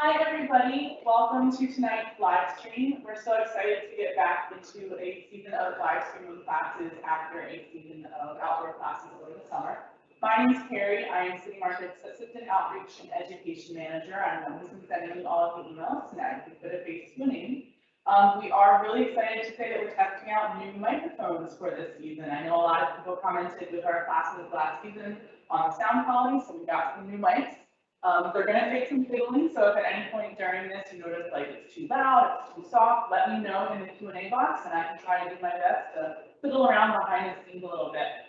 Hi everybody, welcome to tonight's live stream. We're so excited to get back into a season of live streaming classes after a season of outdoor classes over the summer. My name is Carrie. I am City Market's Assistant Outreach and Education Manager. I'm the one who's been sending you all of the emails tonight to put a face to a name. We are really excited to say that we're testing out new microphones for this season. I know a lot of people commented with our classes last season on the sound quality, so we got some new mics. They're going to take some fiddling, so if at any point during this you notice like it's too loud, it's too soft, let me know in the Q&A box, and I can try to do my best to fiddle around behind the scenes a little bit.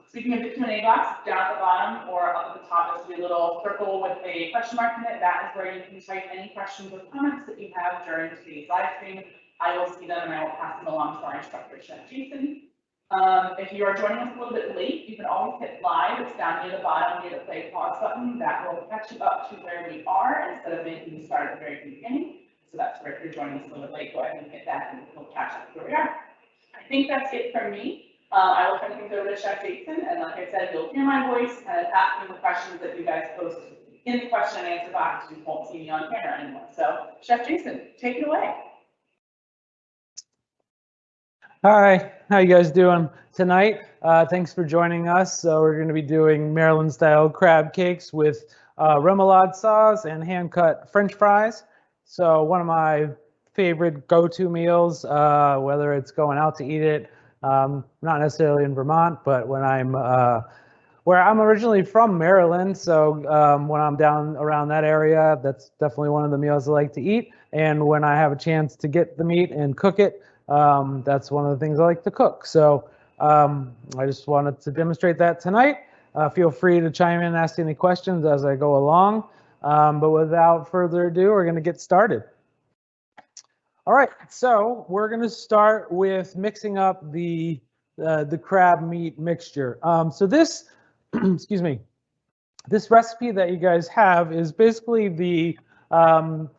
Speaking of the Q&A box, down at the bottom or up at the top, there's a little circle with a question mark in it. That is where you can type any questions or comments that you have during today's live stream. I will see them and I will pass them along to our instructor, Chef Jason. If you are joining us a little bit late, you can always hit live. It's down near the bottom near the play pause button. That will catch you up to where we are instead of making you start at the very beginning. So that's where if you're joining us a little bit late, go ahead and hit that and we'll catch up to where we are. I think that's it from me. I will turn things over to Chef Jason, and like I said, you'll hear my voice kind of asking the questions that you guys post in the question and answer box. You won't see me on camera anymore. So Chef Jason, take it away. Hi, how you guys doing tonight? Thanks for joining us. So we're going to be doing Maryland-style crab cakes with remoulade sauce and hand-cut French fries. So one of my favorite go-to meals, whether it's going out to eat it, not necessarily in Vermont, but when I'm where I'm originally from, Maryland. So when I'm down around that area, that's definitely one of the meals I like to eat. And when I have a chance to get the meat and cook it, that's one of the things I like to cook. So I just wanted to demonstrate that tonight. Feel free to chime in and ask any questions as I go along. But without further ado, we're going to get started. All right, so we're going to start with mixing up the crab meat mixture. So this, excuse me, this recipe that you guys have is basically the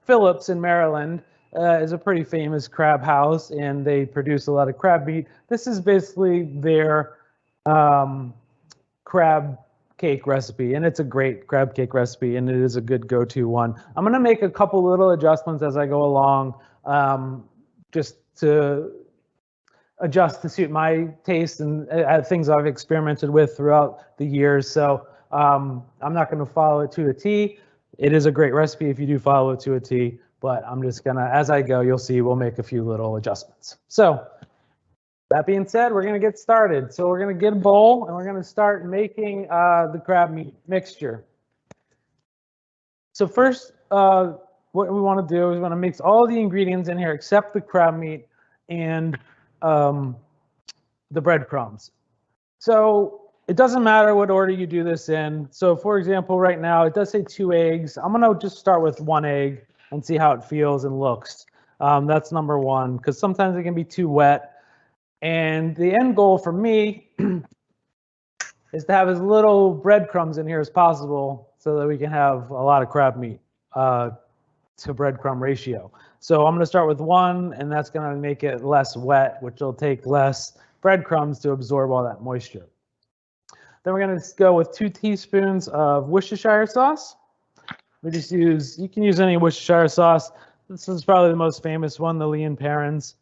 Phillips in Maryland. Is a pretty famous crab house, and they produce a lot of crab meat. This is basically their crab cake recipe, and it's a great crab cake recipe, and it is a good go-to one. I'm going to make a couple little adjustments as I go along, just to adjust to suit my taste and things I've experimented with throughout the years. So I'm not going to follow it to a T. It is a great recipe if you do follow it to a T. But I'm just gonna, as I go, you'll see we'll make a few little adjustments. So that being said, we're gonna get started. So we're gonna get a bowl and we're gonna start making the crab meat mixture. So first, what we wanna do is we wanna mix all the ingredients in here except the crab meat and the breadcrumbs. So it doesn't matter what order you do this in. So for example, right now, it does say 2 eggs. I'm gonna just start with 1 egg and see how it feels and looks. That's number one, because sometimes it can be too wet. And the end goal for me is to have as little breadcrumbs in here as possible so that we can have a lot of crab meat to breadcrumb ratio. So I'm going to start with 1, and that's going to make it less wet, which will take less breadcrumbs to absorb all that moisture. Then we're going to go with 2 teaspoons of Worcestershire sauce. We just use, you can use any Worcestershire sauce. This is probably the most famous one, the Lee & Perrins.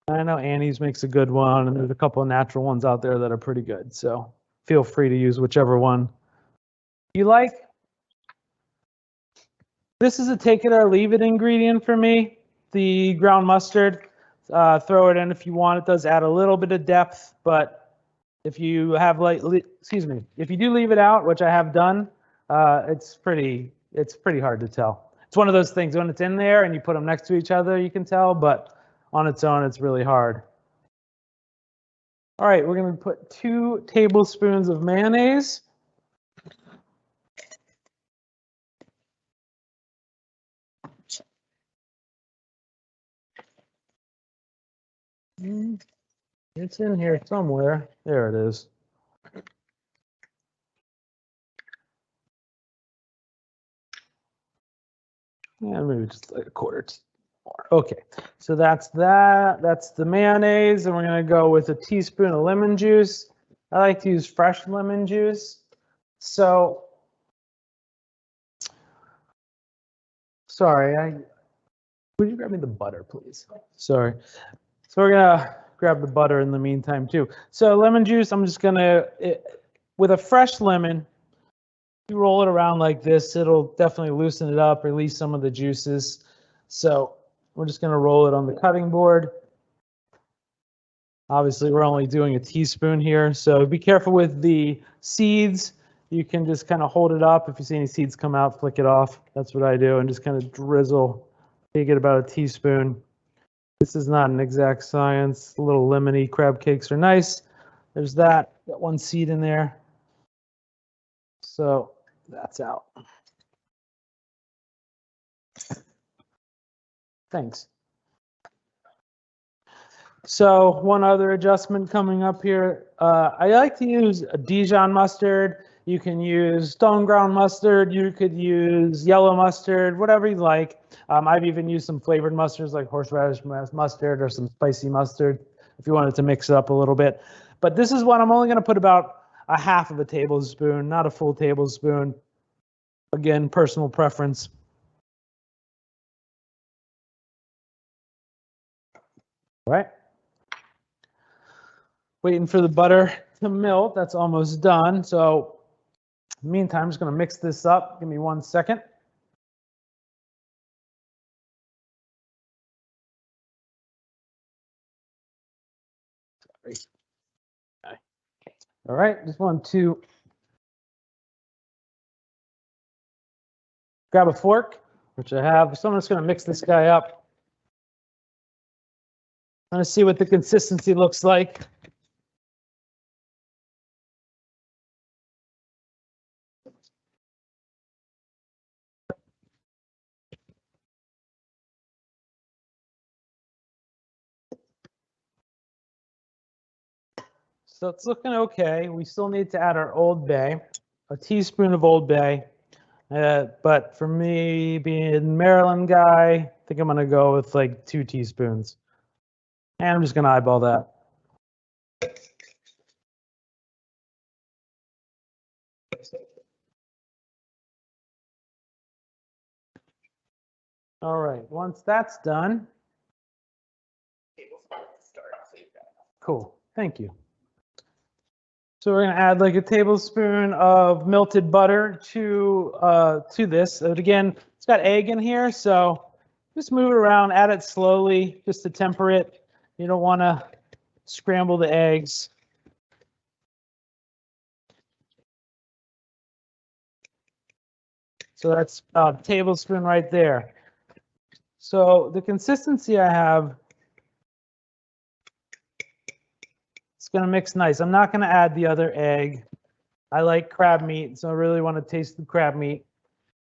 I know Annie's makes a good one, and there's a couple of natural ones out there that are pretty good. So feel free to use whichever one you like. This is a take it or leave it ingredient for me, the ground mustard. Throw it in if you want. It does add a little bit of depth, but if you have if you do leave it out, which I have done, it's pretty hard to tell. It's one of those things when it's in there and you put them next to each other, you can tell, but on its own, it's really hard. All right, we're going to put 2 tablespoons of mayonnaise. It's in here somewhere. There it is. And maybe just like a quarter more. Okay, so that's that. That's the mayonnaise, and we're gonna go with a teaspoon of lemon juice. I like to use fresh lemon juice. So Sorry, would you grab me the butter, please? Sorry. So we're gonna grab the butter in the meantime too. So lemon juice, I'm just gonna, with a fresh lemon, you roll it around like this, it'll definitely loosen it up, release some of the juices. So we're just gonna roll it on the cutting board. Obviously, we're only doing a teaspoon here, so be careful with the seeds. You can just kind of hold it up. If you see any seeds come out, flick it off. That's what I do, and just kind of drizzle. You get about a teaspoon. This is not an exact science. Little lemony crab cakes are nice. There's that. Got one seed in there. So that's out. Thanks. So one other adjustment coming up here. I like to use a Dijon mustard. You can use stone ground mustard. You could use yellow mustard, whatever you like. I've even used some flavored mustards like horseradish mustard or some spicy mustard if you wanted to mix it up a little bit. But this is what I'm only going to put about a half of a tablespoon, not a full tablespoon. Again, personal preference. All right. Waiting for the butter to melt. That's almost done. So in the meantime, I'm just going to mix this up. Give me 1 second. Sorry. Okay. All right, just want to grab a fork, which I have. So I'm just going to mix this guy up. I'm going to see what the consistency looks like. So it's looking okay. We still need to add our Old Bay, a teaspoon of Old Bay. But for me, being a Maryland guy, I think I'm going to go with like 2 teaspoons. And I'm just going to eyeball that. All right, once that's done. Cool, thank you. So we're going to add like a tablespoon of melted butter to this. And again, it's got egg in here, so just move it around, add it slowly just to temper it. You don't want to scramble the eggs. So that's a tablespoon right there. So the consistency I have, it's going to mix nice. I'm not going to add the other egg. I like crab meat, so I really want to taste the crab meat.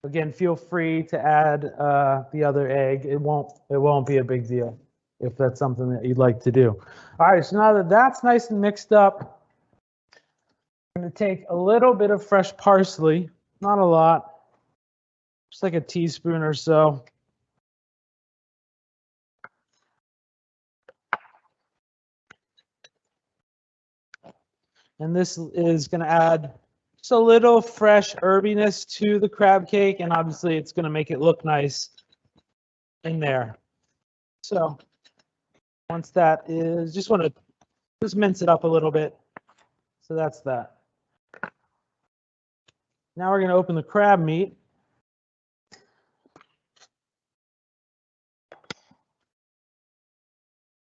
Again, feel free to add the other egg. It won't be a big deal if that's something that you'd like to do. All right, so now that that's nice and mixed up, I'm going to take a little bit of fresh parsley, not a lot, just like a teaspoon or so. And this is going to add just a little fresh herbiness to the crab cake, and obviously it's going to make it look nice in there. So once that is, just want to just mince it up a little bit. So that's that. Now we're going to open the crab meat.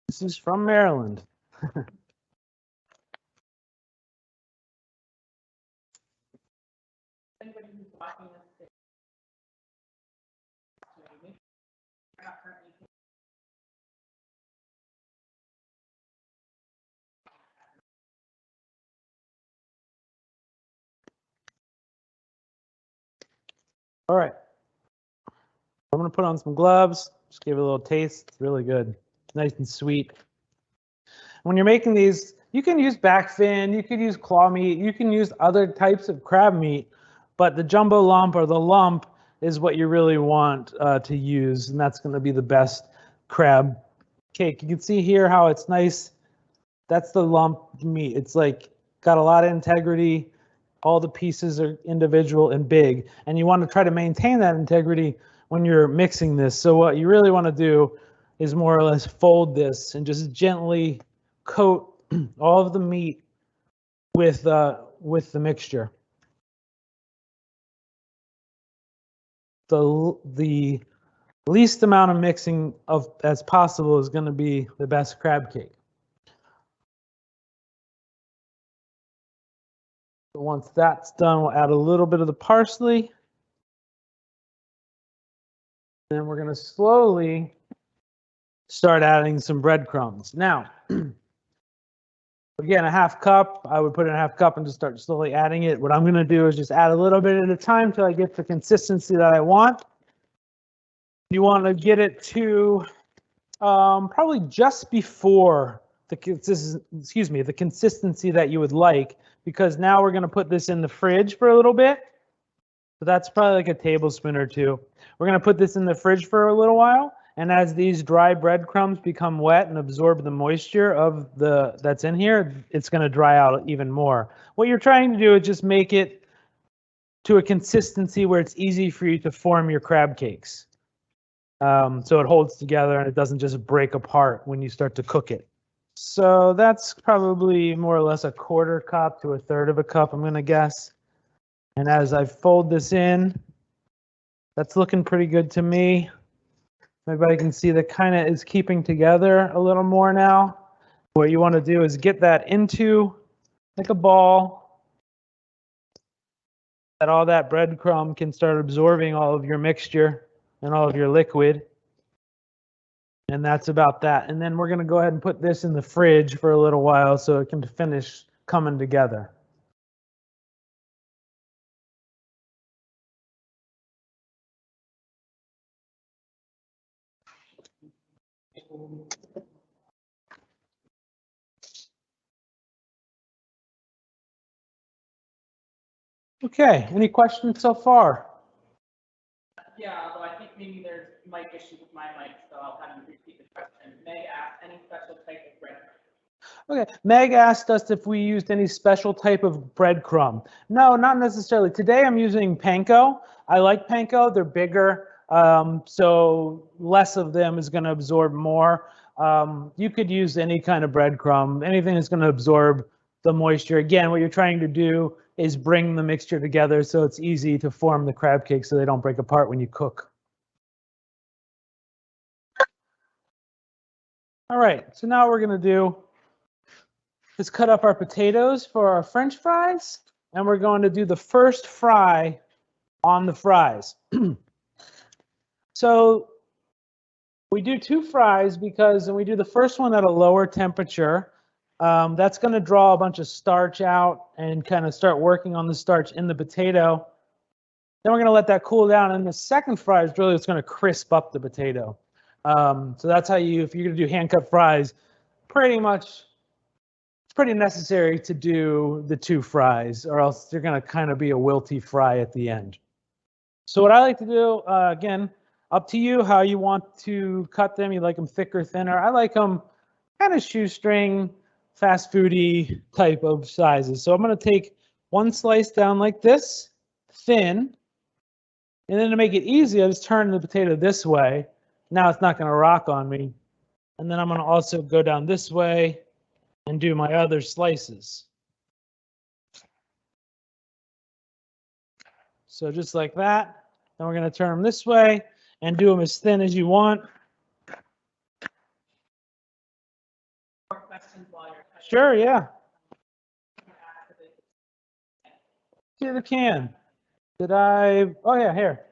This is from Maryland. All right. I'm going to put on some gloves. Just give it a little taste. It's really good. Nice and sweet. When you're making these, you can use back fin, you could use claw meat, you can use other types of crab meat, but the jumbo lump or the lump is what you really want to use, and that's going to be the best crab cake. You can see here how it's nice. That's the lump meat. It's like got a lot of integrity. All the pieces are individual and big, and you want to try to maintain that integrity when you're mixing this. So what you really want to do is more or less fold this and just gently coat all of the meat with the mixture. The least amount of mixing as possible is going to be the best crab cake. So once that's done, we'll add a little bit of the parsley. Then we're going to slowly start adding some breadcrumbs. Now, again, a half cup, I would put in a half cup and just start slowly adding it. What I'm going to do is just add a little bit at a time till I get the consistency that I want. You want to get it to probably just before the consistency that you would like, because now we're going to put this in the fridge for a little bit. So that's probably like a tablespoon or two. We're going to put this in the fridge for a little while, and as these dry breadcrumbs become wet and absorb the moisture of that's in here, it's going to dry out even more. What you're trying to do is just make it to a consistency where it's easy for you to form your crab cakes. So it holds together and it doesn't just break apart when you start to cook it. So that's probably more or less a quarter cup to a third of a cup, I'm going to guess. And as I fold this in, that's looking pretty good to me. Everybody can see that kind of is keeping together a little more now. What you want to do is get that into like a ball, that all that breadcrumb can start absorbing all of your mixture and all of your liquid. And that's about that. And then we're going to go ahead and put this in the fridge for a little while so it can finish coming together. Okay, any questions so far? Yeah, although I think maybe there's mic issues with my mic, so I'll have you repeat the question. Meg asked, any special type of breadcrumb? Okay, Meg asked us if we used any special type of breadcrumb. No, not necessarily. Today I'm using panko. I like panko. They're bigger, so less of them is going to absorb more. You could use any kind of breadcrumb, anything that's going to absorb the moisture. Again, what you're trying to do is bring the mixture together so it's easy to form the crab cake so they don't break apart when you cook. All right, so now we're going to do is cut up our potatoes for our French fries, and we're going to do the first fry on the fries. So we do two fries because when we do the first one at a lower temperature, that's going to draw a bunch of starch out and kind of start working on the starch in the potato. Then we're going to let that cool down, and the second fry is really what's going to crisp up the potato. So that's how if you're going to do hand-cut fries, pretty much it's pretty necessary to do the two fries, or else you're going to kind of be a wilty fry at the end. So what I like to do, again, up to you how you want to cut them. You like them thicker, thinner. I like them kind of shoestring, fast foody type of sizes. So I'm going to take one slice down like this, thin, and then to make it easy, I just turn the potato this way. Now it's not going to rock on me. And then I'm going to also go down this way and do my other slices. So just like that. Then we're going to turn them this way and do them as thin as you want. More questions while you're cutting? Sure, yeah. See the can. Did I? Oh yeah, here.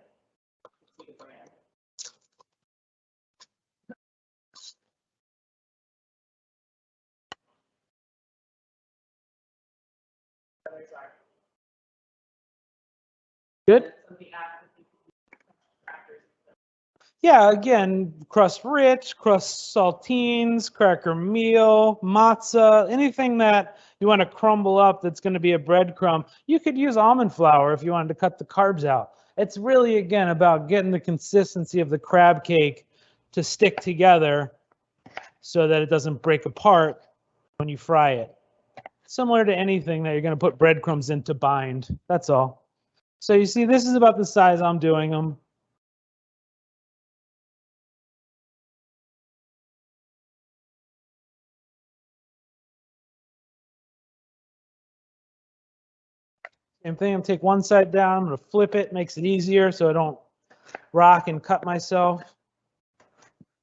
Good. Yeah, again, crust rich, crust saltines, cracker meal, matzah, anything that you want to crumble up that's going to be a breadcrumb. You could use almond flour if you wanted to cut the carbs out. It's really, again, about getting the consistency of the crab cake to stick together so that it doesn't break apart when you fry it. Similar to anything that you're going to put breadcrumbs in to bind. That's all. So you see, this is about the size I'm doing them. Same thing, I'm gonna take one side down, I'm gonna flip it, makes it easier so I don't rock and cut myself.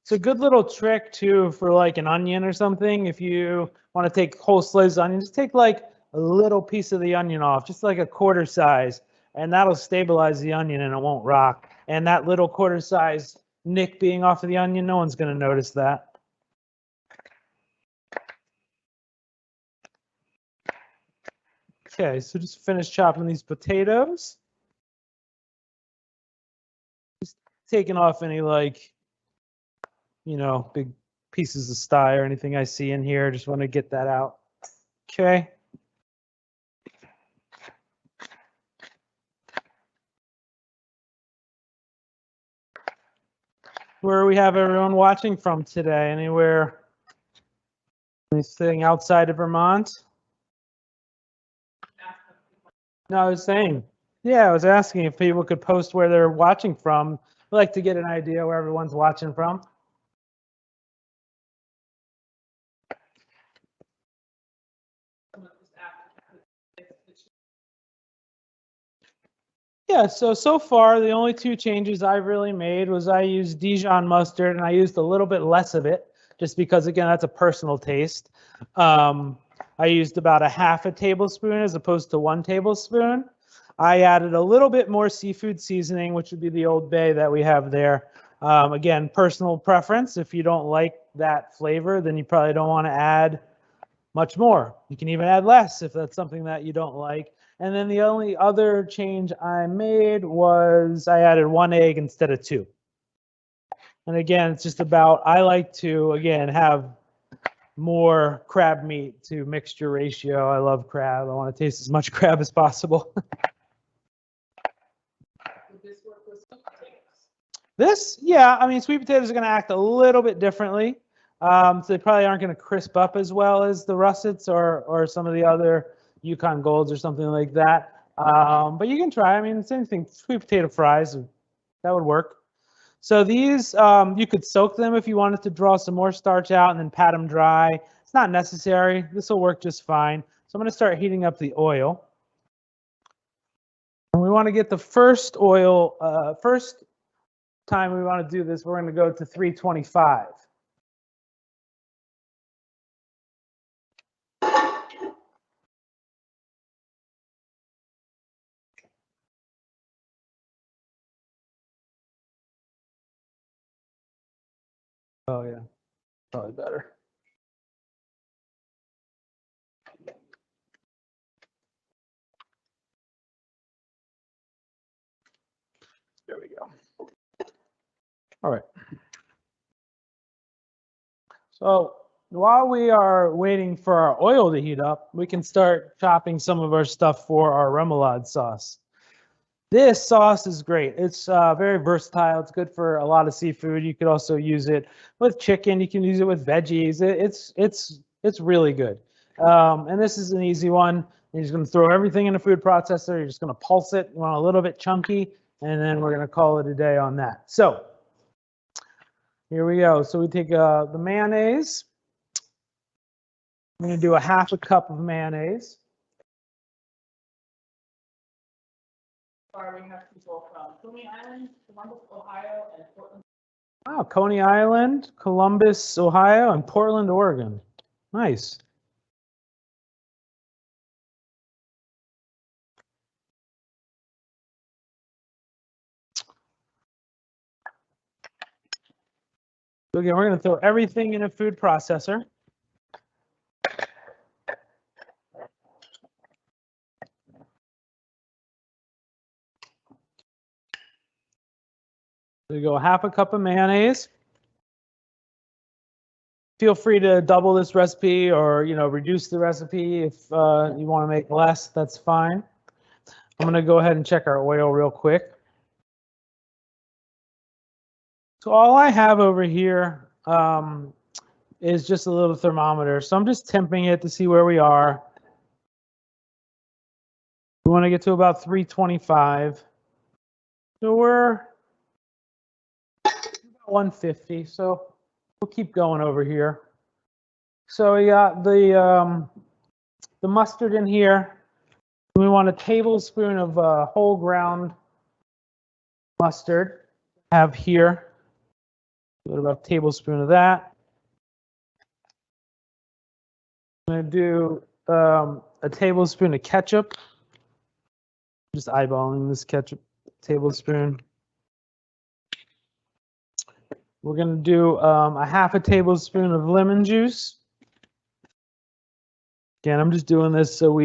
It's a good little trick too for like an onion or something. If you want to take whole slices of onion, just take like a little piece of the onion off, just like a quarter size, and that'll stabilize the onion and it won't rock. And that little quarter size nick being off of the onion, no one's gonna notice that. Okay, so just finish chopping these potatoes. Just taking off any like, you know, big pieces of sty or anything I see in here. Just want to get that out. Okay. Where do we have everyone watching from today? Anywhere? Anything outside of Vermont? No, I was saying. Yeah, I was asking if people could post where they're watching from. I'd like to get an idea where everyone's watching from. Yeah, so far the only two changes I really made was I used Dijon mustard and I used a little bit less of it just because, again, that's a personal taste. I used about a half a tablespoon as opposed to 1 tablespoon. I added a little bit more seafood seasoning, which would be the Old Bay that we have there. Again, personal preference. If you don't like that flavor, then you probably don't want to add much more. You can even add less if that's something that you don't like. And then the only other change I made was I added 1 egg instead of 2. And again, it's just about, I like to, again, have more crab meat to mixture ratio. I love crab. I want to taste as much crab as possible. This, yeah, I mean, sweet potatoes are going to act a little bit differently. So they probably aren't going to crisp up as well as the russets or some of the other Yukon Golds or something like that. But you can try. I mean, it's anything. Sweet potato fries, that would work. So these, you could soak them if you wanted to draw some more starch out and then pat them dry. It's not necessary. This will work just fine. So I'm going to start heating up the oil. And we want to get the first oil, first time we want to do this, we're going to go to 325. Oh yeah, probably better. There we go. All right. So while we are waiting for our oil to heat up, we can start chopping some of our stuff for our remoulade sauce. This sauce is great. It's very versatile. It's good for a lot of seafood. You could also use it with chicken. You can use it with veggies. It's really good. And this is an easy one. You're just going to throw everything in a food processor. You're just going to pulse it. You want a little bit chunky, and then we're going to call it a day on that. So here we go. So we take the mayonnaise. I'm going to do a half a cup of mayonnaise. Sorry, we have people from Coney Island, Columbus, Ohio, and Portland. Wow, Coney Island, Columbus, Ohio, and Portland, Oregon. Nice. So again, we're going to throw everything in a food processor. So we go half a cup of mayonnaise. Feel free to double this recipe or, reduce the recipe if you want to make less, that's fine. I'm going to go ahead and check our oil real quick. So all I have over here is just a little thermometer. So I'm just temping it to see where we are. We want to get to about 325. So we're about 150. So we'll keep going over here. So we got the mustard in here. We want a tablespoon of whole ground mustard. Have here. About a tablespoon of that. I'm going to do a tablespoon of ketchup. Just eyeballing this ketchup tablespoon. We're going to do a half a tablespoon of lemon juice. Again, I'm just doing this so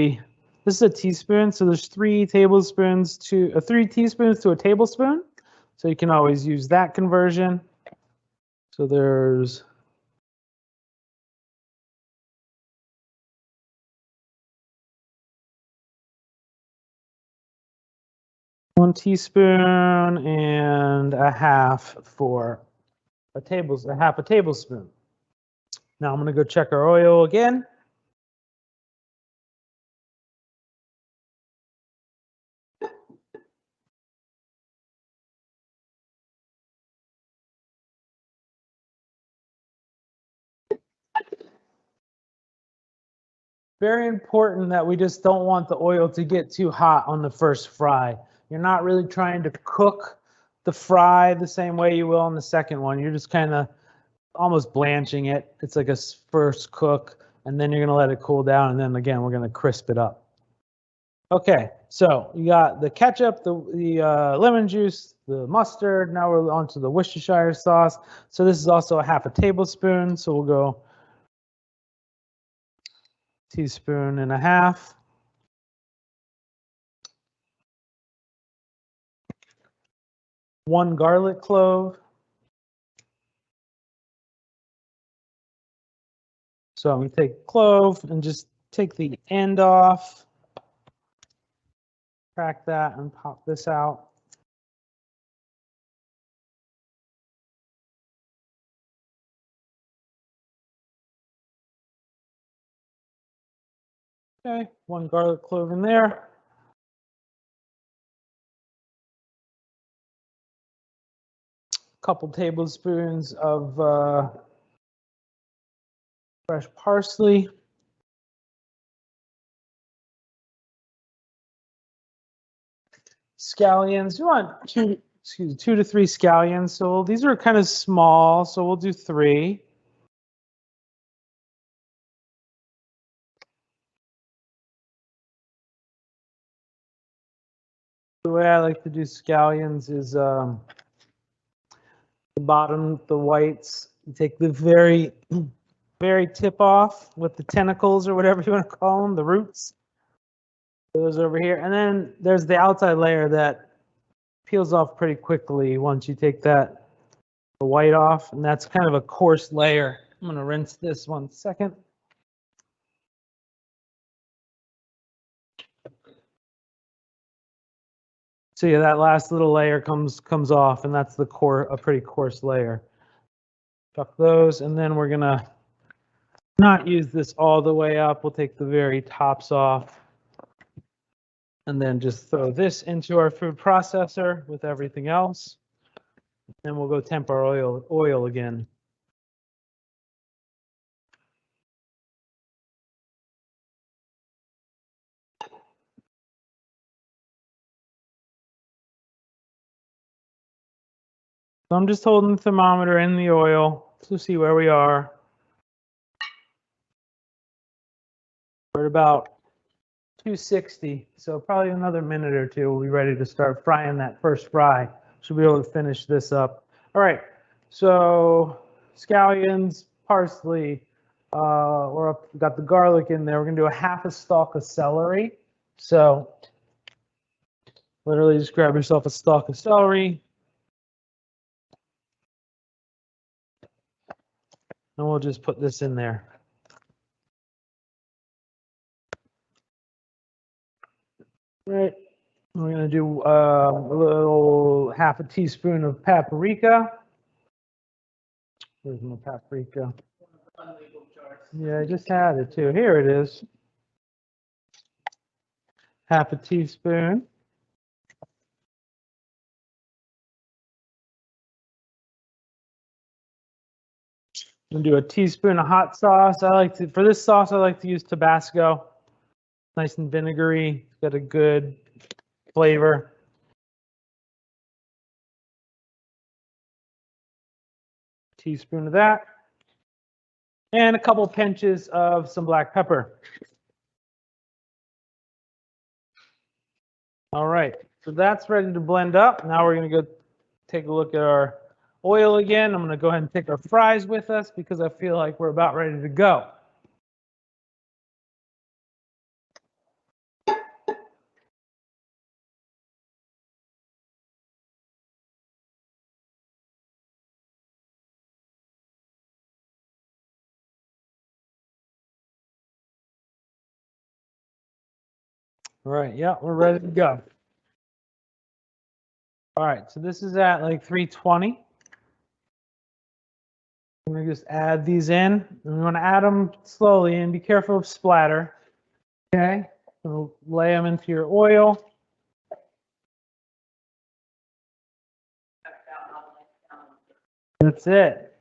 this is a teaspoon, so there's 3 tablespoons to 3 teaspoons to a tablespoon. So you can always use that conversion. So there's 1 teaspoon and a half for a half a tablespoon. Now I'm going to go check our oil again. Very important that we just don't want the oil to get too hot on the first fry. You're not really trying to cook the fry the same way you will on the second one. You're just kind of almost blanching it. It's like a first cook, and then you're going to let it cool down, and then again, we're going to crisp it up. Okay, so you got the ketchup, the lemon juice, the mustard. Now we're on to the Worcestershire sauce. So this is also a half a tablespoon. So we'll go teaspoon and a half. One garlic clove. So I'm going to take clove and just take the end off. Crack that and pop this out. Okay, 1 garlic clove in there. Couple tablespoons of fresh parsley. Scallions, you want 2 to 3 scallions. So these are kind of small, so we'll do 3. The way I like to do scallions is the bottom, the whites. You take the very tip off with the tentacles or whatever you want to call them, the roots. Those over here, and then there's the outside layer that peels off pretty quickly once you take the white off, and that's kind of a coarse layer. I'm going to rinse this 1 second. So yeah, that last little layer comes off, and that's a pretty coarse layer. Chuck those, and then we're gonna not use this all the way up. We'll take the very tops off, and then just throw this into our food processor with everything else. And we'll go temp our oil again. So I'm just holding the thermometer in the oil to see where we are. We're at about 260, so probably another minute or 2 we'll be ready to start frying that first fry. Should be able to finish this up. All right, so scallions, parsley, we got the garlic in there. We're gonna do a half a stalk of celery. So literally just grab yourself a stalk of celery. And we'll just put this in there. Right, we're gonna do a little half a teaspoon of paprika. Where's my paprika? Yeah, I just had it too. Here it is. Half a teaspoon. I'm gonna do a teaspoon of hot sauce. For this sauce, I like to use Tabasco. nice and vinegary. It's got a good flavor. Teaspoon of that. And a couple pinches of some black pepper. All right, so that's ready to blend up. Now we're going to go take a look at our oil again. I'm going to go ahead and take our fries with us because I feel like we're about ready to go. All right, yeah, we're ready to go. All right, so this is at like 320. I'm going to just add these in. And we want to add them slowly and be careful of splatter. Okay, so lay them into your oil. That's it.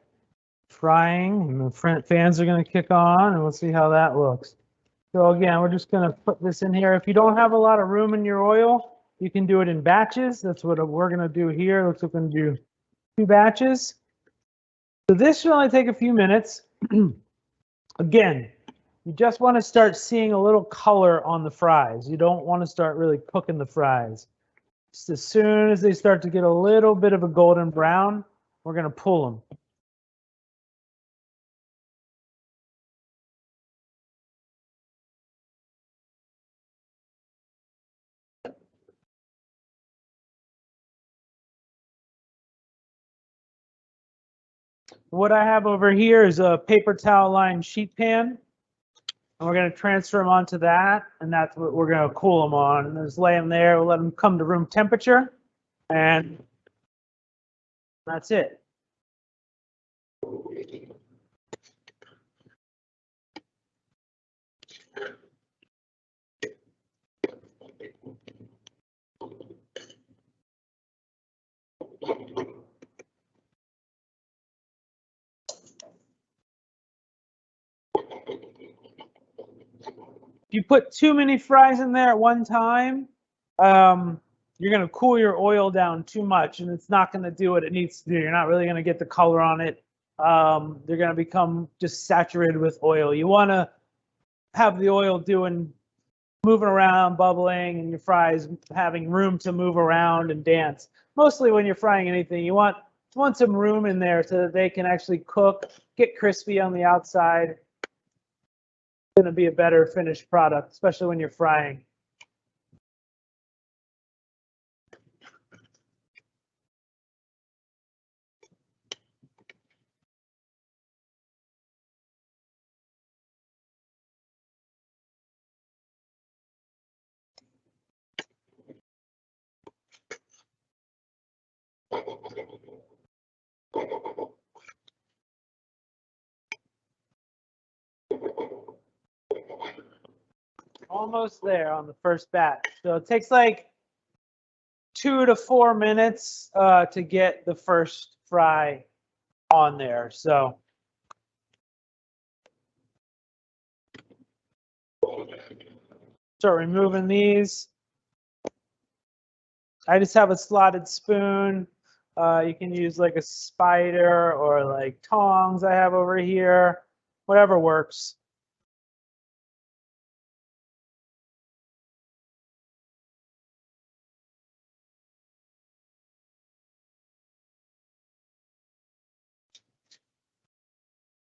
Frying, and the fans are going to kick on, and we'll see how that looks. So again, we're just going to put this in here. If you don't have a lot of room in your oil, you can do it in batches. That's what we're going to do here. Looks like we're going to do 2 batches. So this should only take a few minutes. Again, you just want to start seeing a little color on the fries. You don't want to start really cooking the fries. Just as soon as they start to get a little bit of a golden brown, we're going to pull them. What I have over here is a paper towel lined sheet pan. And we're going to transfer them onto that, and that's what we're going to cool them on. And just lay them there. We'll let them come to room temperature, and that's it. If you put too many fries in there at one time, you're going to cool your oil down too much, and it's not going to do what it needs to do. You're not really going to get the color on it. They're going to become just saturated with oil. You want to have the oil moving around, bubbling, and your fries having room to move around and dance. Mostly when you're frying anything, you want some room in there so that they can actually cook, get crispy on the outside. Going to be a better finished product, especially when you're frying. Almost there on the first batch. So it takes like 2 to 4 minutes to get the first fry on there. So start removing these. I just have a slotted spoon. You can use like a spider or like tongs I have over here, whatever works.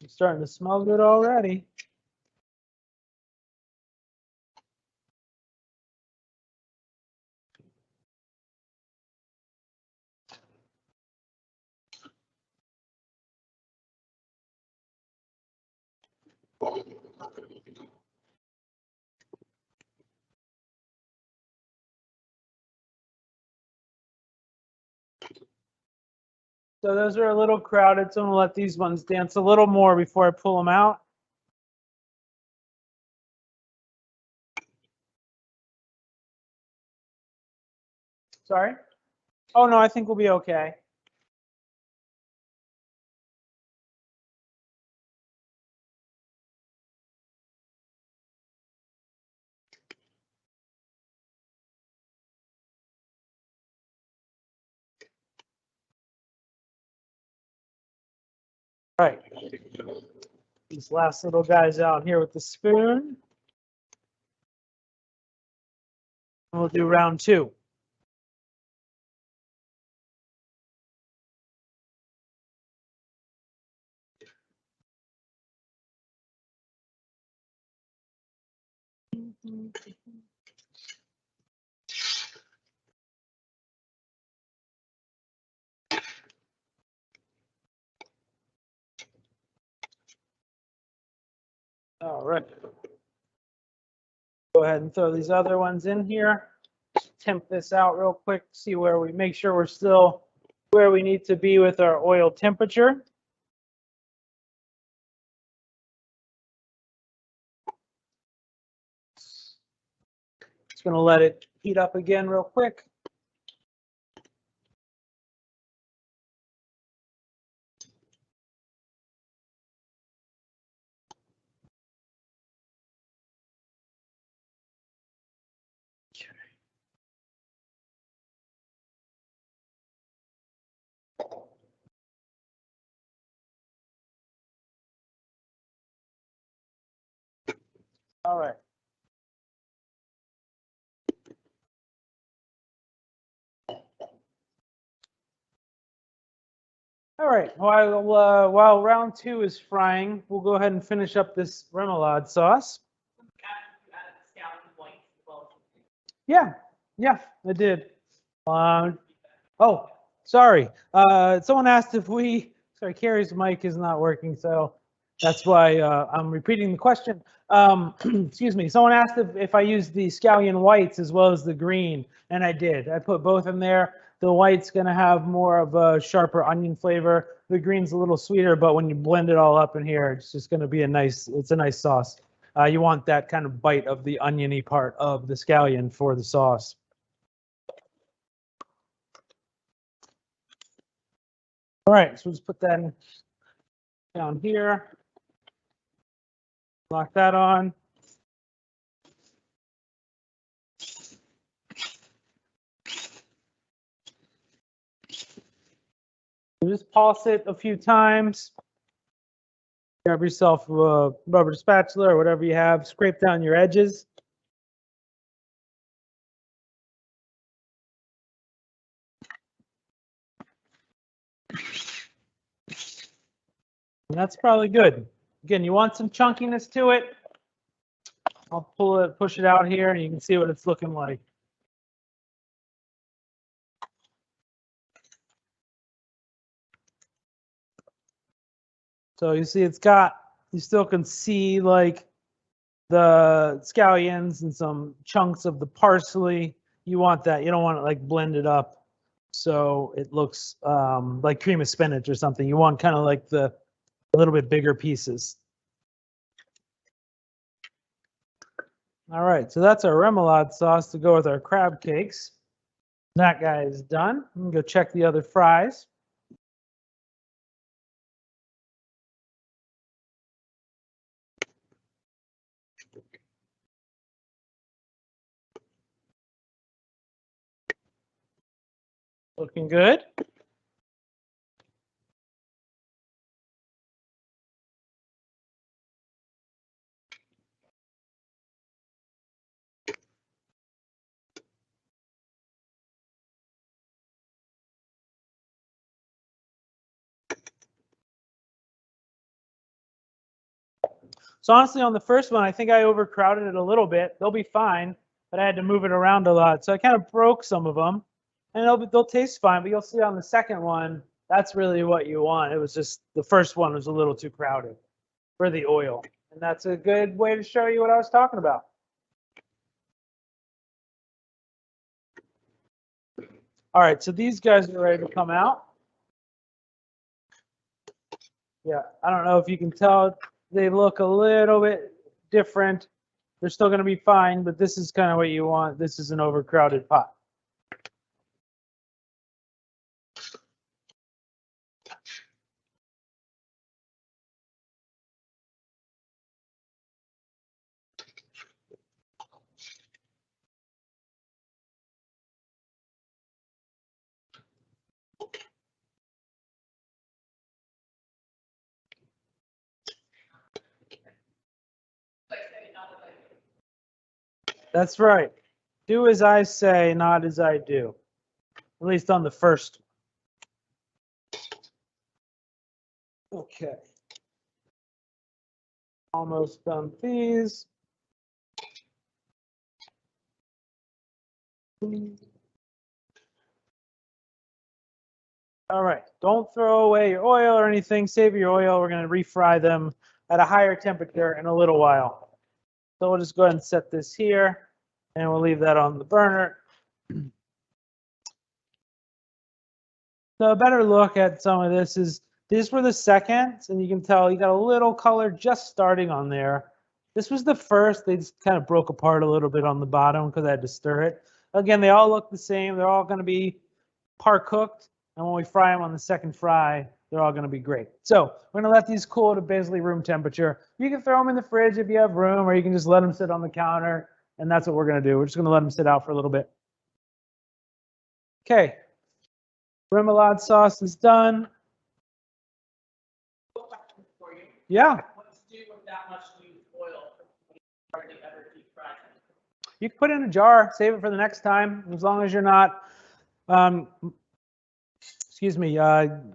It's starting to smell good already. So those are a little crowded, so I'm gonna let these ones dance a little more before I pull them out. Sorry? Oh no, I think we'll be okay. All right. These last little guys out here with the spoon. We'll do round 2. All right. Go ahead and throw these other ones in here. Temp this out real quick, see where we make sure we're still where we need to be with our oil temperature. Just going to let it heat up again real quick. All right. All right, while round 2 is frying, we'll go ahead and finish up this remoulade sauce. Yeah, I did. Oh, sorry. Someone asked if sorry, Carrie's mic is not working, so that's why I'm repeating the question. Excuse me. Someone asked if I used the scallion whites as well as the green, and I did. I put both in there. The white's going to have more of a sharper onion flavor. The green's a little sweeter, but when you blend it all up in here, it's just going to be it's a nice sauce. You want that kind of bite of the oniony part of the scallion for the sauce. All right, so let's put that down here. Lock that on. Just pulse it a few times. Grab yourself a rubber spatula or whatever you have. Scrape down your edges. And that's probably good. Again, you want some chunkiness to it. I'll push it out here, and you can see what it's looking like. So you see you still can see like the scallions and some chunks of the parsley. You want that. You don't want it like blended up so it looks like cream of spinach or something. You want kind of like a little bit bigger pieces. All right, so that's our remoulade sauce to go with our crab cakes. That guy is done. I'm gonna go check the other fries. Looking good. So honestly, on the first one, I think I overcrowded it a little bit. They'll be fine, but I had to move it around a lot. So I kind of broke some of them, and they'll taste fine. But you'll see on the second one, that's really what you want. It was just the first one was a little too crowded for the oil. And that's a good way to show you what I was talking about. All right, so these guys are ready to come out. Yeah, I don't know if you can tell, they look a little bit different. They're still going to be fine, but this is kind of what you want. This is an overcrowded pot. That's right. Do as I say, not as I do. At least on the first. Okay. Almost done with these. All right. Don't throw away your oil or anything. Save your oil. We're going to refry them at a higher temperature in a little while. So we'll just go ahead and set this here, and we'll leave that on the burner. So a better look at some of this is these were the seconds, and you can tell you got a little color just starting on there. This was the first. They just kind of broke apart a little bit on the bottom because I had to stir it. Again, they all look the same. They're all going to be par cooked, and when we fry them on the second fry, they're all going to be great. So we're going to let these cool to basically room temperature. You can throw them in the fridge if you have room, or you can just let them sit on the counter, and that's what we're going to do. We're just going to let them sit out for a little bit. Okay. Remoulade sauce is done. For you. Yeah. What to do with that much used oil? Hardly ever deep fry them. You can put it in a jar, save it for the next time, as long as you're not,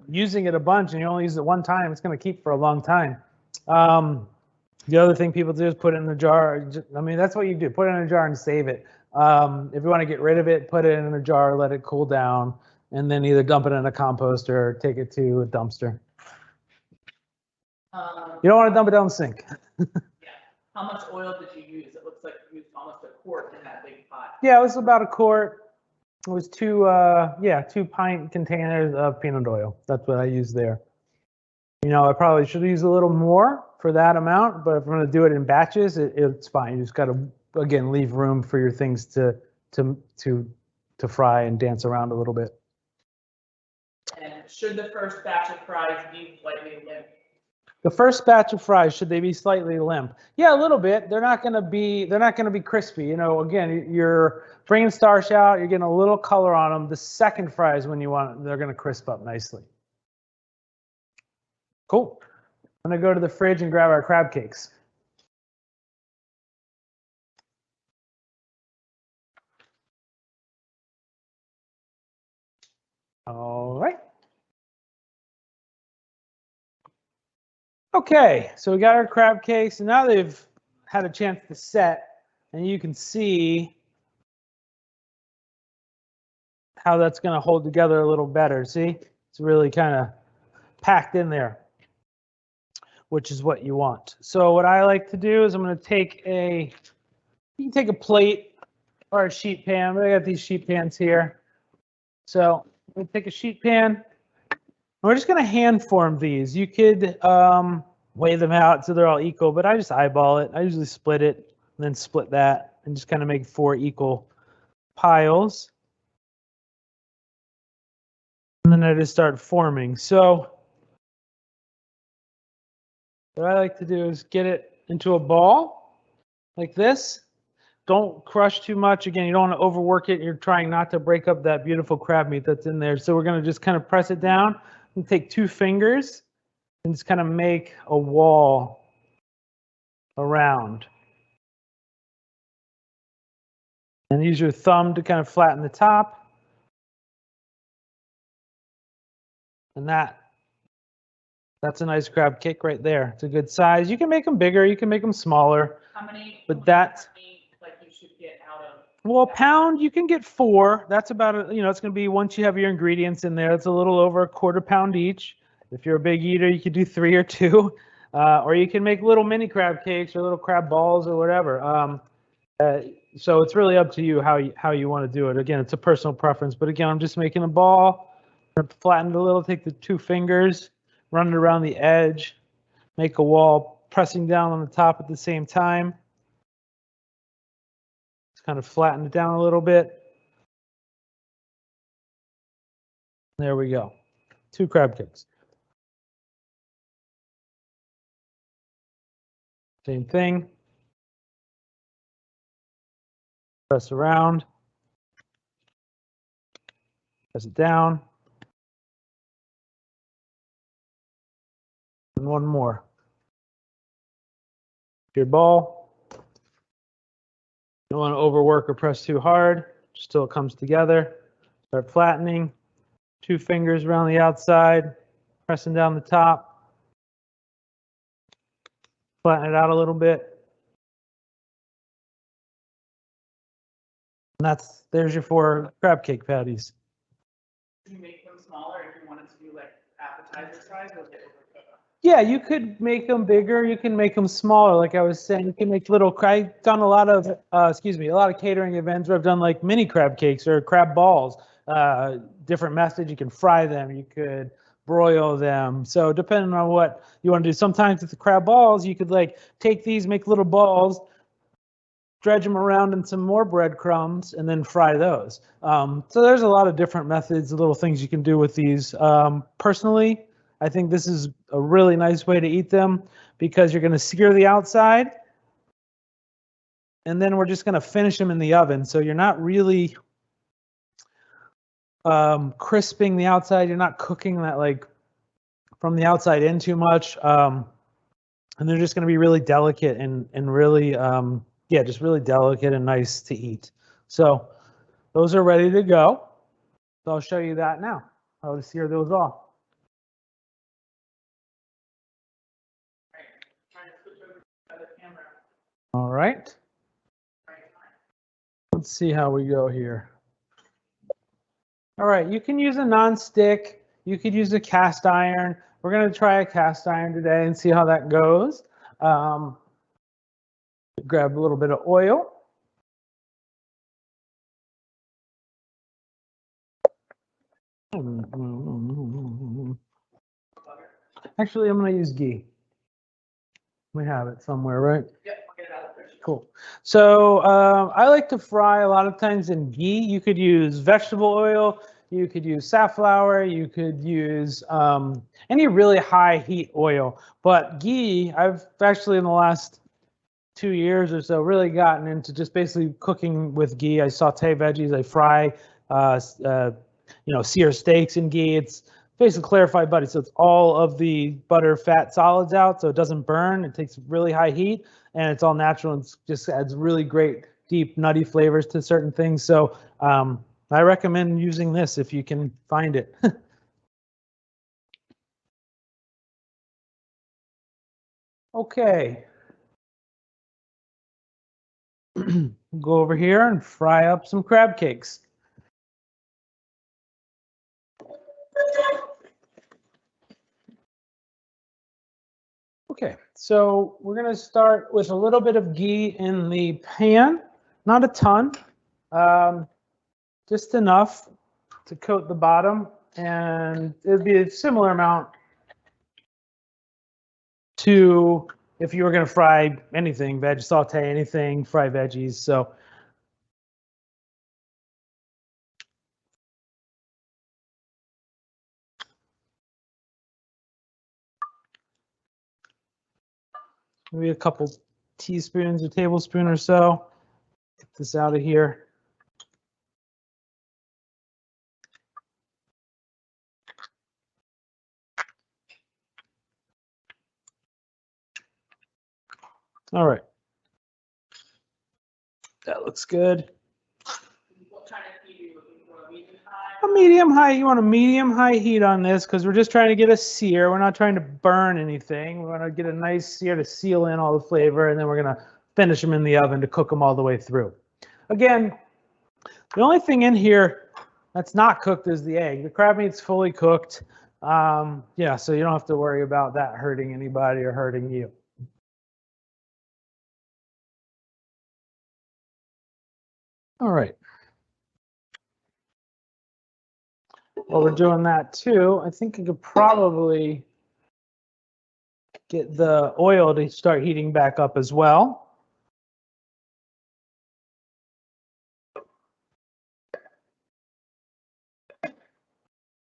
using it a bunch and you only use it one time. It's going to keep for a long time. The other thing people do is put it in a jar. I mean, that's what you do. Put it in a jar and save it. If you want to get rid of it, put it in a jar, let it cool down, and then either dump it in a composter or take it to a dumpster. You don't want to dump it down the sink. Yeah. How much oil did you use? It looks like you used almost a quart in that big pot. Yeah, it was about a quart. It was 2-pint containers of peanut oil. That's what I used there. You know, I probably should use a little more for that amount, but if I'm going to do it in batches, it's fine. You just got to, again, leave room for your things to fry and dance around a little bit. And should the first batch of fries be slightly limp? The first batch of fries, should they be slightly limp? Yeah, a little bit. They're not going to be crispy. You know, again, you're bringing starch out, you're getting a little color on them. The second fries, when you want it, they're going to crisp up nicely. Cool. I'm going to go to the fridge and grab our crab cakes. All right. Okay, so we got our crab cakes, and now they've had a chance to set, and you can see how that's going to hold together a little better. See, it's really kind of packed in there, which is what you want. So what I like to do is I'm going to take you can take a plate or a sheet pan. I got these sheet pans here. So I'm going to take a sheet pan. We're just going to hand form these. You could weigh them out so they're all equal, but I just eyeball it. I usually split it and then split that and just kind of make 4 equal piles. And then I just start forming. So what I like to do is get it into a ball like this. Don't crush too much. Again, you don't want to overwork it. You're trying not to break up that beautiful crab meat that's in there. So we're going to just kind of press it down and take 2 fingers and just kind of make a wall around. And use your thumb to kind of flatten the top. And that's a nice crab cake right there. It's a good size. You can make them bigger. You can make them smaller. How many? But that's like you should get out of. Well, a pound, you can get 4. That's about, it's going to be, once you have your ingredients in there, it's a little over a quarter pound each. If you're a big eater, you could do 3 or 2. Or you can make little mini crab cakes or little crab balls or whatever. So it's really up to you how you want to do it. Again, it's a personal preference. But again, I'm just making a ball. Flatten it a little, take the 2 fingers, run it around the edge, make a wall, pressing down on the top at the same time. Kind of flatten it down a little bit. There we go. 2 crab cakes. Same thing. Press around. Press it down. And 1 more. Your ball. Don't want to overwork or press too hard, just till it comes together. Start flattening. 2 fingers around the outside, pressing down the top. Flatten it out a little bit. And there's your 4 crab cake patties. Can you make them smaller if you wanted to do like appetizer size or overcooked? Yeah, you could make them bigger. You can make them smaller. Like I was saying, you can make little. I've done a lot of, a lot of catering events where I've done like mini crab cakes or crab balls. Different methods. You can fry them. You could broil them. So depending on what you want to do. Sometimes with the crab balls, you could like take these, make little balls, dredge them around in some more breadcrumbs, and then fry those. So there's a lot of different methods, little things you can do with these. Personally, I think this is a really nice way to eat them because you're going to sear the outside, and then we're just going to finish them in the oven. So you're not really crisping the outside. You're not cooking that like from the outside in too much. And they're just going to be really delicate and really, yeah, just really delicate and nice to eat. So those are ready to go. So I'll show you that now, how to sear those off. All right. Let's see how we go here. All right, you can use a non-stick. You could use a cast iron. We're going to try a cast iron today and see how that goes. Grab a little bit of oil. Actually, I'm going to use ghee. We have it somewhere, right? Yep, I'll get it out there. Cool. So I like to fry a lot of times in ghee. You could use vegetable oil. You could use safflower. You could use any really high heat oil. But ghee, I've actually in the last 2 years or so really gotten into just basically cooking with ghee. I saute veggies. I fry, sear steaks in ghee. It's basically clarified butter, so it's all of the butter fat solids out, so it doesn't burn. It takes really high heat, and it's all natural and just adds really great, deep, nutty flavors to certain things. So I recommend using this if you can find it. Okay. Go over here and fry up some crab cakes. Okay, so we're going to start with a little bit of ghee in the pan, not a ton, just enough to coat the bottom, and it'd be a similar amount to if you were going to fry anything, saute anything, fry veggies. So maybe a couple teaspoons or tablespoon or so. Get this out of here. All right. That looks good. What kind of heat are you looking for? Medium high? A medium high. You want a medium high heat on this because we're just trying to get a sear. We're not trying to burn anything. We want to get a nice sear to seal in all the flavor, and then we're going to finish them in the oven to cook them all the way through. Again, the only thing in here that's not cooked is the egg. The crab meat's fully cooked. Yeah, so you don't have to worry about that hurting anybody or hurting you. All right. While we're doing that too, I think I could probably get the oil to start heating back up as well.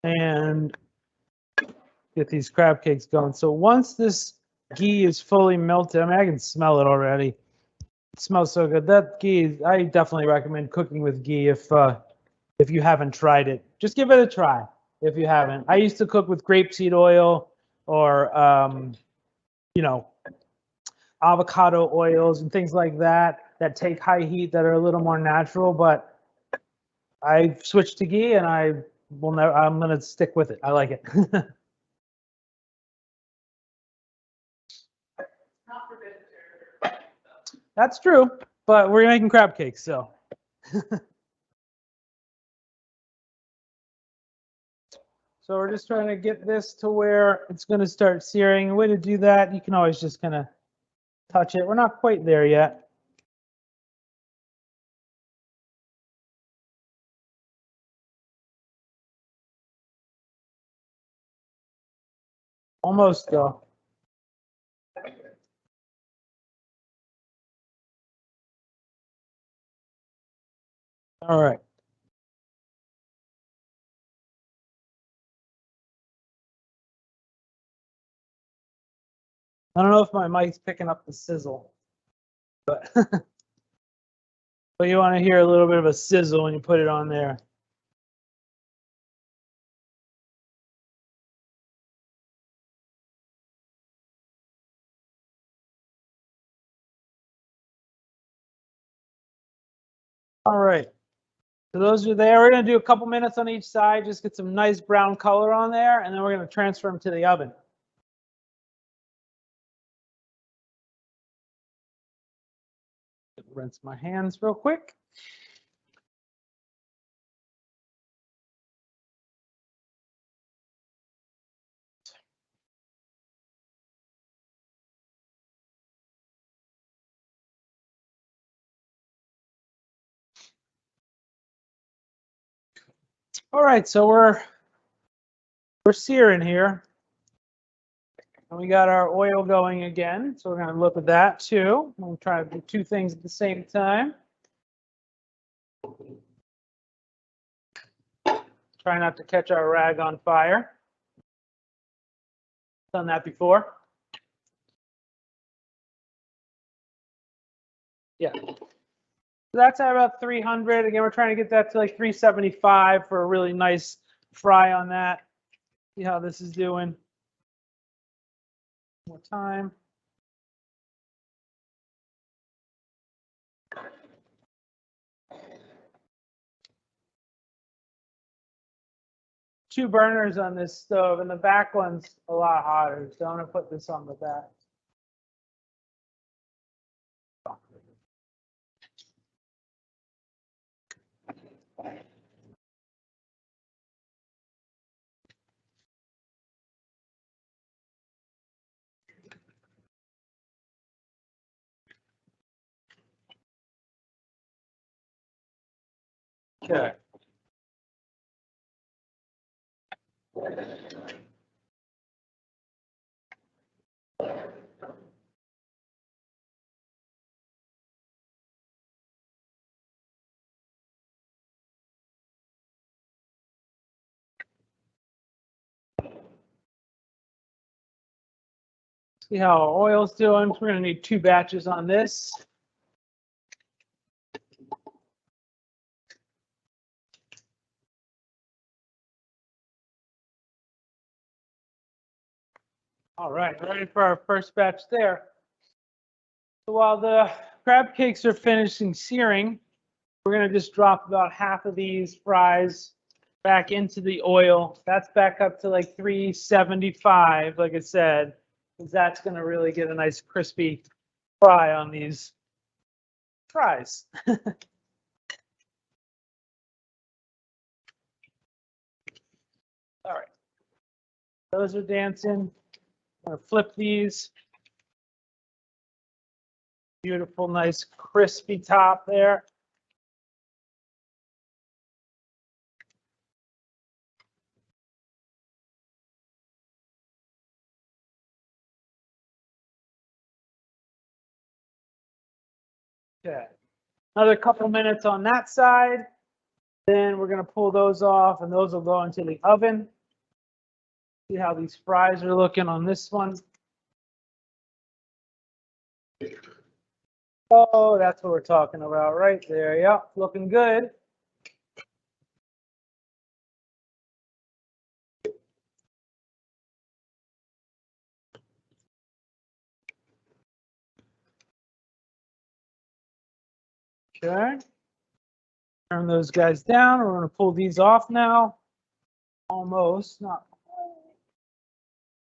And get these crab cakes going. So once this ghee is fully melted, I mean, I can smell it already. It smells so good. That ghee, I definitely recommend cooking with ghee if you haven't tried it. Just give it a try if you haven't. I used to cook with grapeseed oil or, avocado oils and things like that that take high heat that are a little more natural. But I switched to ghee and I'm going to stick with it. I like it. Not for vegetarians. That's true, but we're making crab cakes, so. So we're just trying to get this to where it's going to start searing. The way to do that, you can always just kind of touch it. We're not quite there yet. Almost though. All right. I don't know if my mic's picking up the sizzle, but but you want to hear a little bit of a sizzle when you put it on there. All right. So those are there. We're going to do a couple minutes on each side, just get some nice brown color on there, and then we're going to transfer them to the oven. Rinse my hands real quick. All right, so we're searing here. And we got our oil going again, so we're going to look at that too. We'll try to do two things at the same time. Try not to catch our rag on fire. Done that before. Yeah. So that's at about 300. Again, we're trying to get that to like 375 for a really nice fry on that. See how this is doing. More time. Two burners on this stove, and the back one's a lot hotter, so I'm going to put this on the back. Okay. See how our oil's doing. We're going to need 2 batches on this. All right, ready for our first batch there. So while the crab cakes are finishing searing, we're going to just drop about half of these fries back into the oil. That's back up to like 375, like I said, because that's going to really get a nice crispy fry on these fries. All right, those are dancing. I'm going to flip these. Beautiful, nice, crispy top there. Okay, another couple minutes on that side. Then we're going to pull those off, and those will go into the oven. See how these fries are looking on this one. Oh, that's what we're talking about right there. Yep, looking good. Okay. Turn those guys down. We're going to pull these off now. Almost, not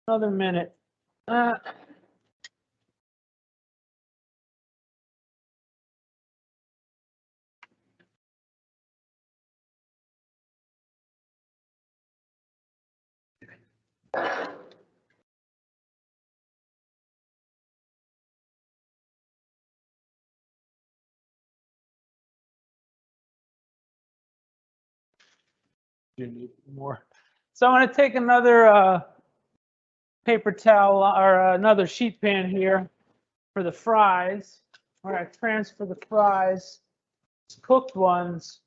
another minute. You need more. So I'm going to take another paper towel or another sheet pan here for the fries. We're going to transfer the fries, cooked ones,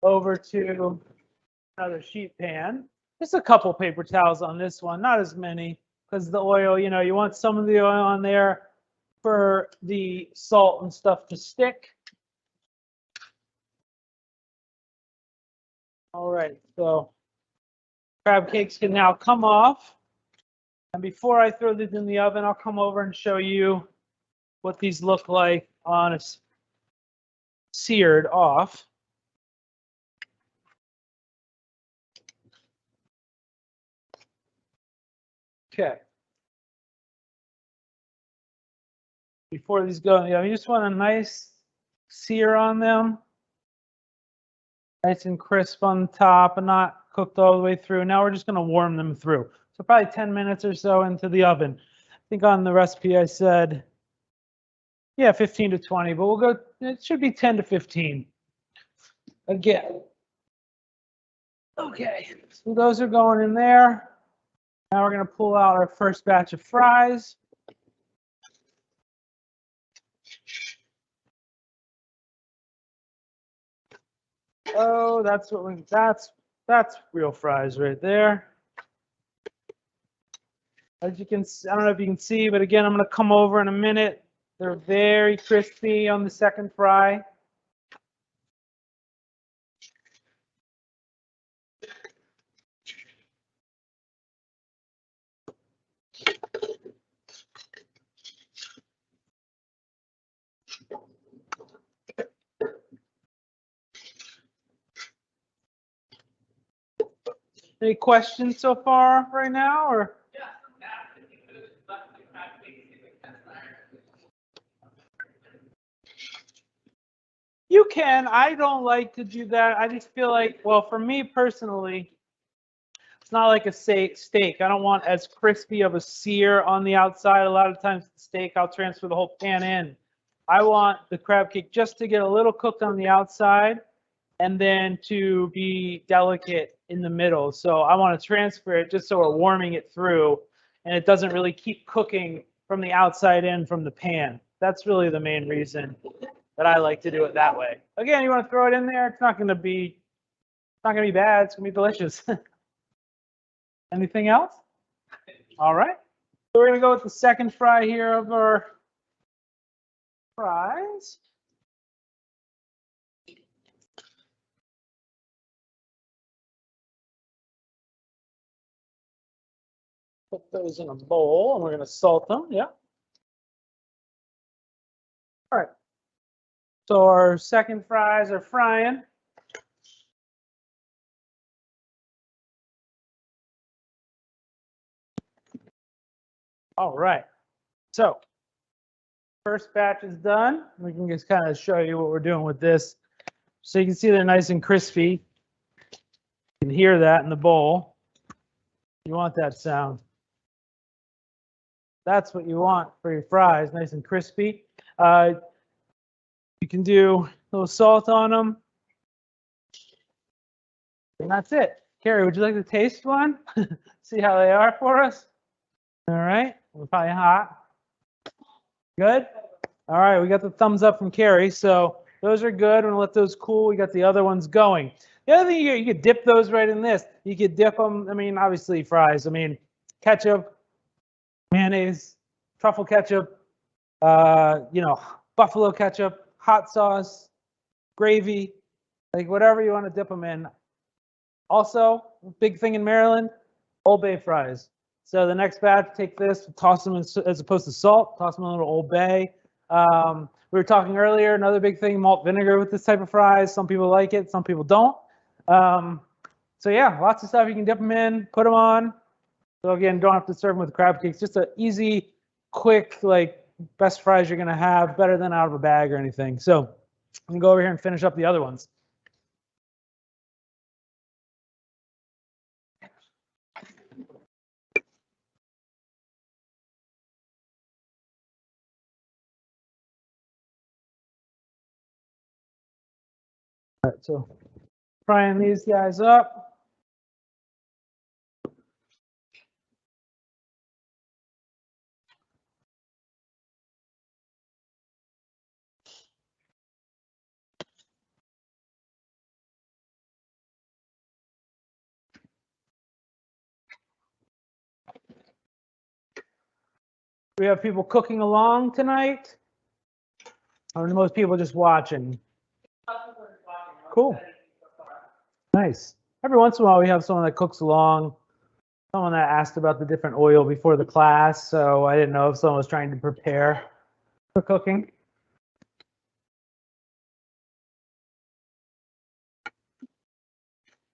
over to another sheet pan. Just a couple paper towels on this one, not as many, because the oil, you know, you want some of the oil on there for the salt and stuff to stick. All right, so crab cakes can now come off. And before I throw these in the oven, I'll come over and show you what these look like on a seared off. Okay. Before these go in the oven, you just want a nice sear on them. Nice and crisp on the top and not cooked all the way through. Now we're just going to warm them through. So probably 10 minutes or so into the oven. I think on the recipe I said, yeah, 15 to 20, but we'll go, it should be 10 to 15. Again. Okay, so those are going in there. Now we're going to pull out our first batch of fries. Oh, that's what we, that's real fries right there. As you can, I don't know if you can see, but again, I'm going to come over in a minute. They're very crispy on the second fry. Any questions so far right now, or? You can. I don't like to do that. I just feel like, well, for me personally, it's not like a steak. I don't want as crispy of a sear on the outside. A lot of times the steak, I'll transfer the whole pan in. I want the crab cake just to get a little cooked on the outside and then to be delicate in the middle. So I want to transfer it just so we're warming it through and it doesn't really keep cooking from the outside in from the pan. That's really the main reason that I like to do it that way. Again, you want to throw it in there. It's not going to be bad. It's going to be delicious. Anything else? All right. So we're going to go with the second fry here of our fries. Put those in a bowl and we're going to salt them. Yeah. All right. So our second fries are frying. All right. So first batch is done. We can just kind of show you what we're doing with this. So you can see they're nice and crispy. You can hear that in the bowl. You want that sound. That's what you want for your fries, nice and crispy. You can do a little salt on them. And that's it. Carrie, would you like to taste one? See how they are for us? All right. We're probably hot. Good? All right. We got the thumbs up from Carrie. So those are good. We're going to let those cool. We got the other ones going. The other thing, you could dip those right in this. You could dip them. I mean, obviously fries. I mean, ketchup, mayonnaise, truffle ketchup, you know, buffalo ketchup, hot sauce, gravy, like whatever you want to dip them in. Also, big thing in Maryland, Old Bay fries. So the next batch, take this, toss them in, as opposed to salt, toss them in a little Old Bay. We were talking earlier, another big thing, malt vinegar with this type of fries. Some people like it, some people don't. So yeah, lots of stuff you can dip them in, put them on. So again, don't have to serve them with crab cakes. Just an easy, quick, like best fries you're gonna have, better than out of a bag or anything. So I'm gonna go over here and finish up the other ones. All right, so frying these guys up. We have people cooking along tonight, or most people just watching? Cool. Nice. Every once in a while, we have someone that cooks along. Someone that asked about the different oil before the class, so I didn't know if someone was trying to prepare for cooking.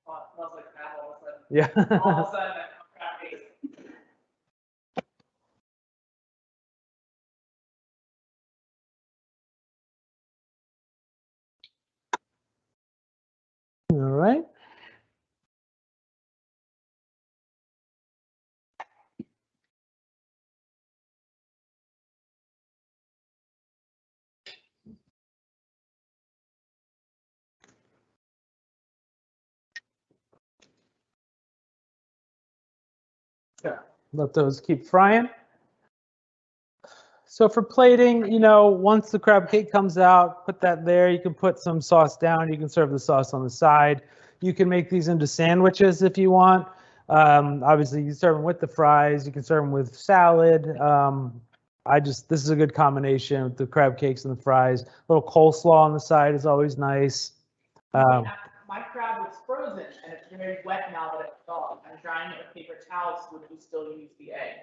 Oh, it smells like that all of a sudden. Yeah. All of a sudden, crab cakes. All right. Yeah. Let those keep frying. So for plating, you know, once the crab cake comes out, put that there. You can put some sauce down. You can serve the sauce on the side. You can make these into sandwiches if you want. Obviously, you serve them with the fries. You can serve them with salad. This is a good combination with the crab cakes and the fries. A little coleslaw on the side is always nice. My crab was frozen and it's very wet now that it's thawed. I'm drying it with paper towels. Would you still use the egg?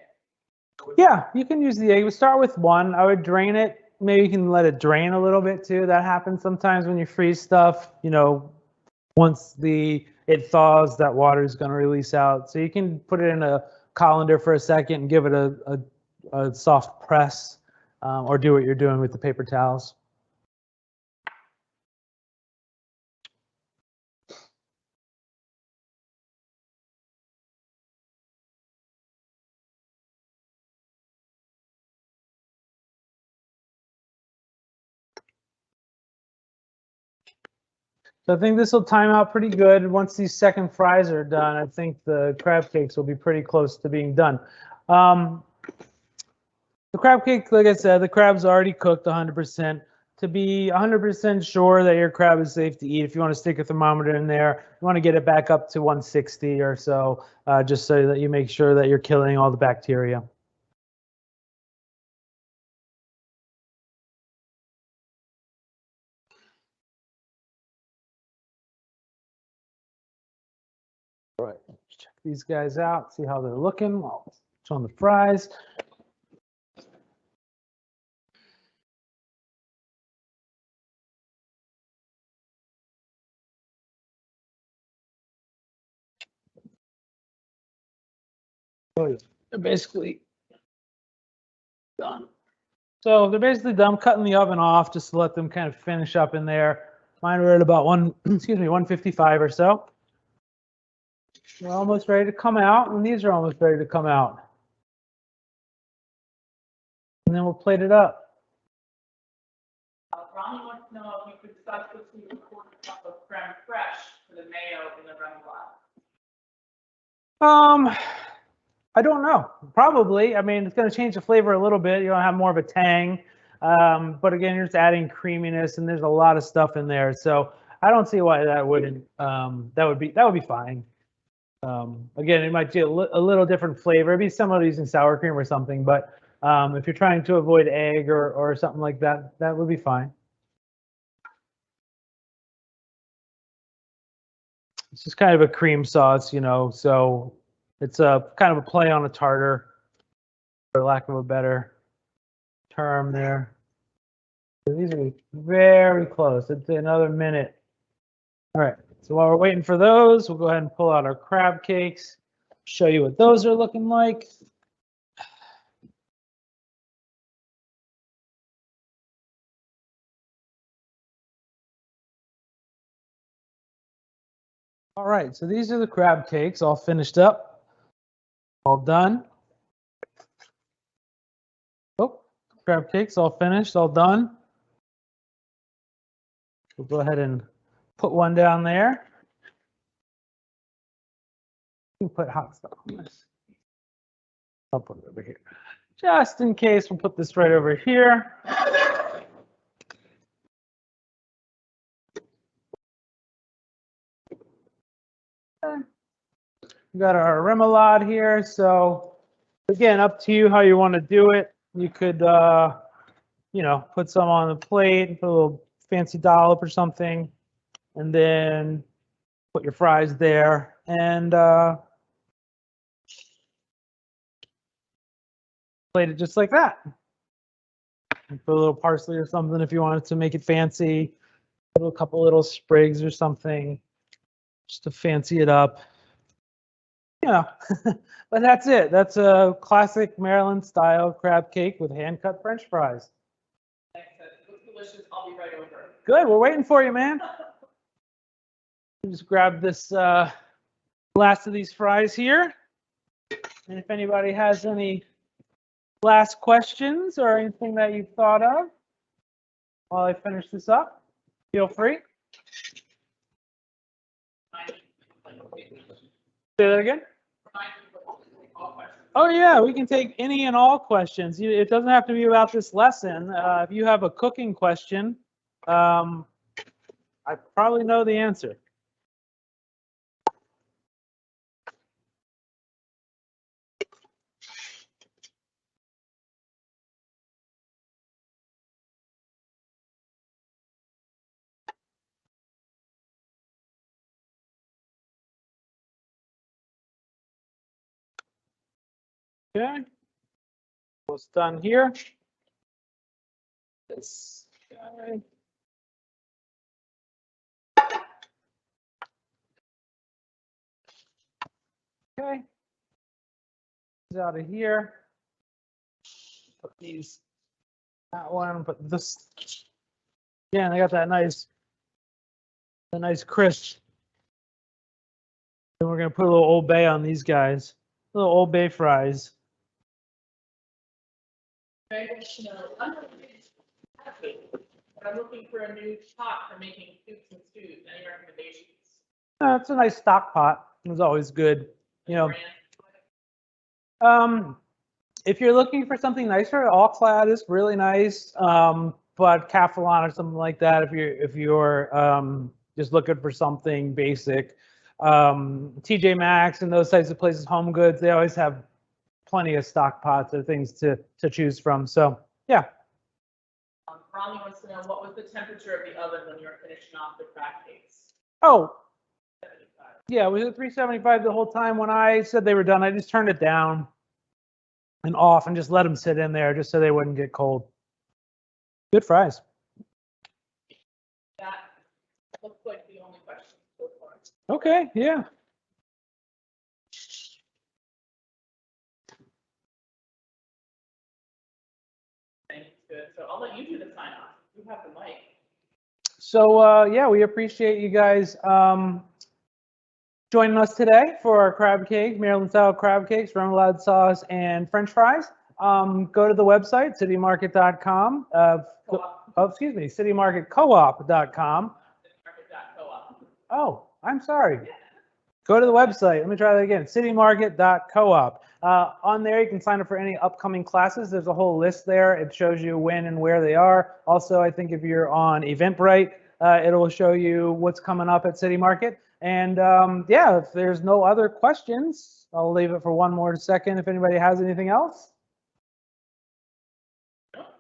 Yeah, you can use the egg. We start with one. I would drain it. Maybe you can let it drain a little bit too. That happens sometimes when you freeze stuff. You know, once it thaws, that water is going to release out. So you can put it in a colander for a second and give it a soft press, or do what you're doing with the paper towels. So I think this will time out pretty good. Once these second fries are done, I think the crab cakes will be pretty close to being done. The crab cake, like I said, the crab's already cooked 100%. To be 100% sure that your crab is safe to eat, if you want to stick a thermometer in there, you want to get it back up to 160 or so, just so that you make sure that you're killing all the bacteria. All right, let's check these guys out, see how they're looking. I'll touch on the fries. Oh, yeah. They're basically done. So they're basically done. I'm cutting the oven off just to let them kind of finish up in there. Mine were at about 155 or so. They're almost ready to come out, and these are almost ready to come out. And then we'll plate it up. Ronnie wants to know if you could substitute a quarter cup of creme fraiche for the mayo in the remoulade. I don't know. Probably. I mean, it's going to change the flavor a little bit. You'll have more of a tang. But again, you're just adding creaminess, and there's a lot of stuff in there. So I don't see why that wouldn't. That would be fine. Again, it might be a little different flavor. It'd be similar to using sour cream or something. But if you're trying to avoid egg or something like that, that would be fine. It's just kind of a cream sauce, you know. So it's a kind of a play on a tartar, for lack of a better term there. So these are very close. It's another minute. All right. So while we're waiting for those, we'll go ahead and pull out our crab cakes, show you what those are looking like. All right, so these are the crab cakes all finished up, all done. Oh, crab cakes all finished, all done. We'll go ahead and put one down there. You can put hot stuff on this. I'll put it over here. Just in case, we'll put this right over here. Okay. We got our remoulade here. So again, up to you how you want to do it. You could, you know, put some on the plate, put a little fancy dollop or something, and then put your fries there. And plate it just like that. Put a little parsley or something if you wanted to make it fancy. Put a couple little sprigs or something just to fancy it up. You know, but that's it. That's a classic Maryland style crab cake with hand cut French fries. Thanks, it looks delicious. I'll be right over. Good. We're waiting for you, man. Just grab this last of these fries here. And if anybody has any last questions or anything that you've thought of while I finish this up, feel free. Say that again? Oh yeah, we can take any and all questions. It doesn't have to be about this lesson. If you have a cooking question, I probably know the answer. Okay, what's done here? This guy. Okay, out of here. Put these. That one. Put this. Yeah, I got that nice crisp. Then we're gonna put a little Old Bay on these guys. Little Old Bay fries. I'm looking for a new pot for making soups and stews. Any recommendations? It's a nice stock pot. It's always good. You know. If you're looking for something nicer, All Clad is really nice. But Calphalon or something like that, if you're just looking for something basic. TJ Maxx and those types of places, Home Goods, they always have plenty of stock pots or things to choose from. So yeah. Ronnie wants to know, what was the temperature of the oven when you were finishing off the crab cakes? Oh, yeah, it was at 375 the whole time. When I said they were done, I just turned it down and off and just let them sit in there just so they wouldn't get cold. Good fries. That looks like the only question so far. Okay, yeah. Thanks, good. So I'll let you do the sign off. You have the mic. So yeah, we appreciate you guys joining us today for our crab cake, Maryland style crab cakes, remoulade sauce, and French fries. Go to the website, citymarket.com. Citymarketcoop.com. Oh, I'm sorry. Go to the website. Let me try that again. Citymarket.coop. On there, you can sign up for any upcoming classes. There's a whole list there. It shows you when and where they are. Also, I think if you're on Eventbrite, it'll show you what's coming up at City Market. And yeah, if there's no other questions, I'll leave it for one more second if anybody has anything else.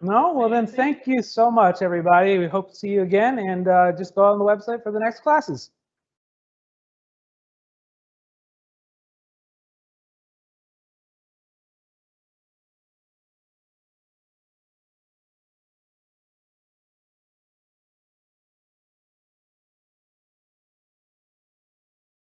No? Well, then thank you so much, everybody. We hope to see you again, and just go on the website for the next classes.